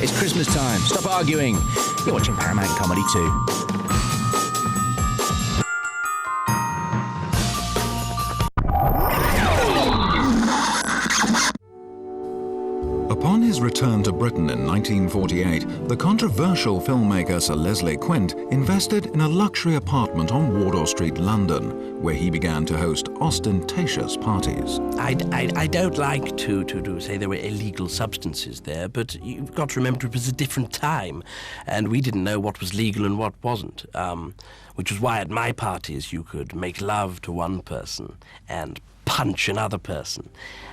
It's Christmas time. Stop arguing. You're watching Paramount Comedy 2. Upon his return to Britain in 1948, the controversial filmmaker Sir Leslie Quint invested in a luxury apartment on Wardour Street, London, where he began to host ostentatious parties. I don't like to say there were illegal substances there, but you've got to remember it was a different time, and we didn't know what was legal and what wasn't, which was why at my parties you could make love to one person and punch another person,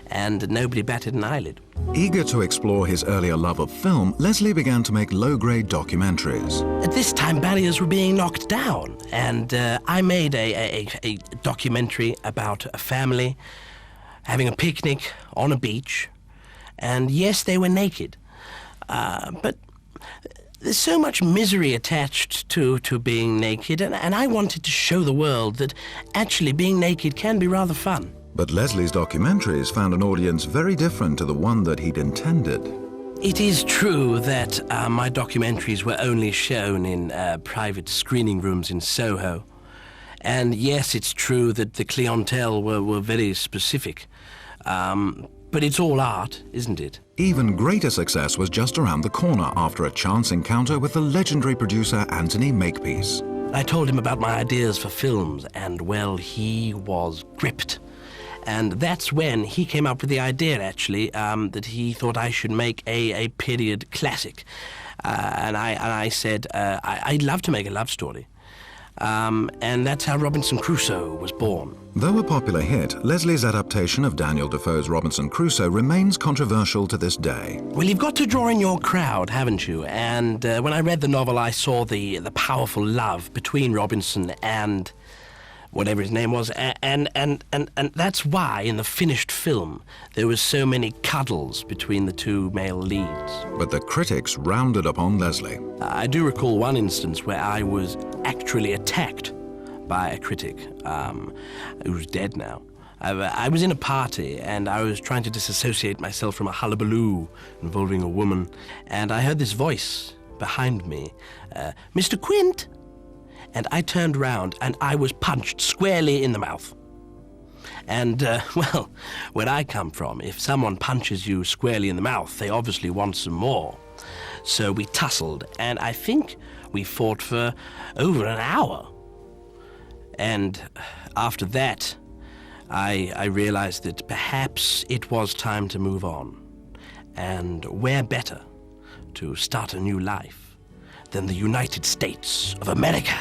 and nobody batted an eyelid. Eager to explore his earlier love of film, Leslie began to make low-grade documentaries. At this time, barriers were being knocked down, and I made a documentary about a family having a picnic on a beach, and yes, they were naked, but there's so much misery attached to being naked, and I wanted to show the world that actually being naked can be rather fun. But Leslie's documentaries found an audience very different to the one that he'd intended. It is true that my documentaries were only shown in private screening rooms in Soho. And yes, it's true that the clientele were very specific. But it's all art, isn't it? Even greater success was just around the corner after a chance encounter with the legendary producer Anthony Makepeace. I told him about my ideas for films, and well, he was gripped. And that's when he came up with the idea, actually, that he thought I should make a period classic. And I said, I'd love to make a love story. And that's how Robinson Crusoe was born. Though a popular hit, Leslie's adaptation of Daniel Defoe's Robinson Crusoe remains controversial to this day. Well, you've got to draw in your crowd, haven't you? And when I read the novel, I saw the powerful love between Robinson and whatever his name was, and that's why in the finished film there was so many cuddles between the two male leads. But the critics rounded upon Leslie. I do recall one instance where I was actually attacked by a critic who's dead now. I was in a party and I was trying to disassociate myself from a hullabaloo involving a woman, and I heard this voice behind me, "Mr. Quint!" And I turned round and I was punched squarely in the mouth. And, well, where I come from, if someone punches you squarely in the mouth, they obviously want some more. So we tussled, and I think we fought for over an hour. And after that, I realized that perhaps it was time to move on. And where better to start a new life than the United States of America?